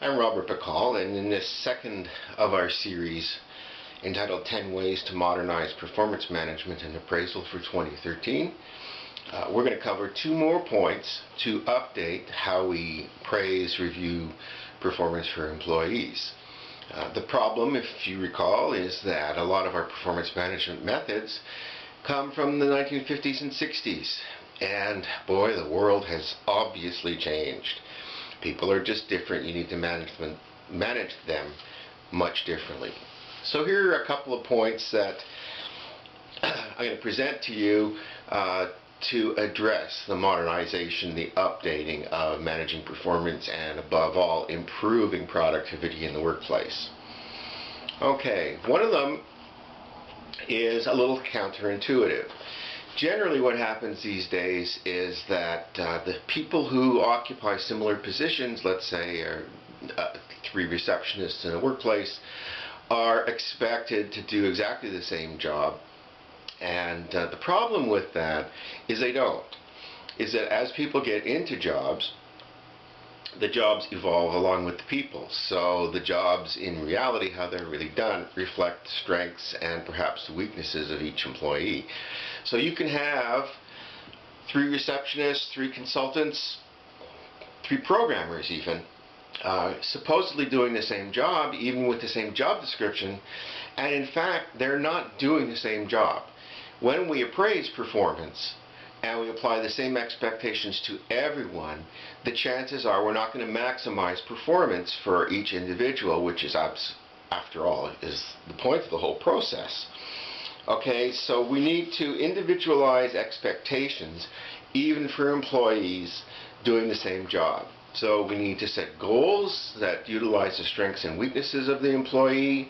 I'm Robert Bacal, and in this second of our series entitled 10 Ways to Modernize Performance Management and Appraisal for 2013, we're going to cover two more points to update how we praise, review performance for employees. The problem, if you recall, is that a lot of our performance management methods come from the 1950s and 60s, and boy, the world has obviously changed. People are just different. You need to manage them much differently. So here are a couple of points that I'm going to present to you to address the modernization, the updating of managing performance, and above all, improving productivity in the workplace. Okay, one of them is a little counterintuitive. Generally what happens these days is that the people who occupy similar positions, let's say three receptionists in a workplace, are expected to do exactly the same job. And the problem with that is they don't. Is that as people get into jobs, the jobs evolve along with the people. So the jobs in reality, how they're really done, reflect the strengths and perhaps the weaknesses of each employee. So you can have 3 receptionists, 3 consultants, 3 programmers even, supposedly doing the same job, even with the same job description, and in fact they're not doing the same job. When we appraise performance and we apply the same expectations to everyone, the chances are we're not going to maximize performance for each individual, which is, after all, is the point of the whole process. Okay, so we need to individualize expectations even for employees doing the same job. So we need to set goals that utilize the strengths and weaknesses of the employee,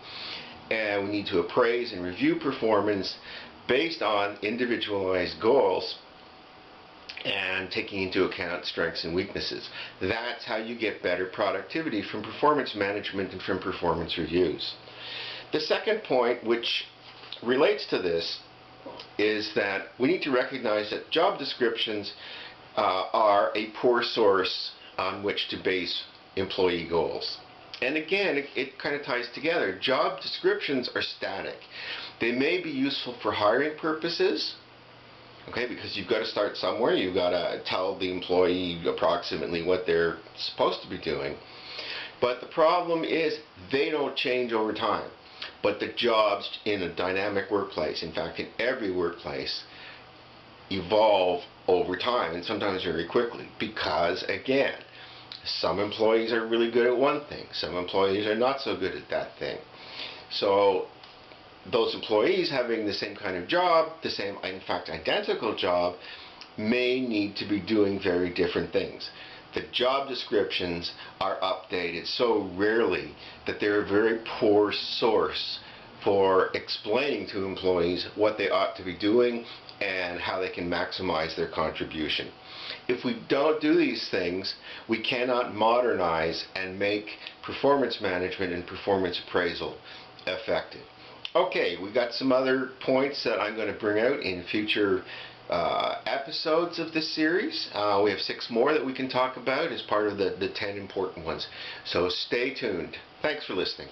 and we need to appraise and review performance based on individualized goals and taking into account strengths and weaknesses. That's how you get better productivity from performance management and from performance reviews. The second point, which relates to this, is that we need to recognize that job descriptions are a poor source on which to base employee goals. And again, it kind of ties together. Job descriptions are static. They may be useful for hiring purposes, okay, because you've got to start somewhere. You've got to tell the employee approximately what they're supposed to be doing. But the problem is they don't change over time. But the jobs in a dynamic workplace, in fact in every workplace, evolve over time, and sometimes very quickly, because again, some employees are really good at one thing, some employees are not so good at that thing. So those employees having the same kind of job, the same, in fact identical job, may need to be doing very different things. The job descriptions are updated so rarely that they're a very poor source for explaining to employees what they ought to be doing and how they can maximize their contribution. If we don't do these things, we cannot modernize and make performance management and performance appraisal effective. Okay, we got some other points that I'm going to bring out in future episodes of this series. We have 6 more that we can talk about as part of the 10 important ones. So stay tuned. Thanks for listening.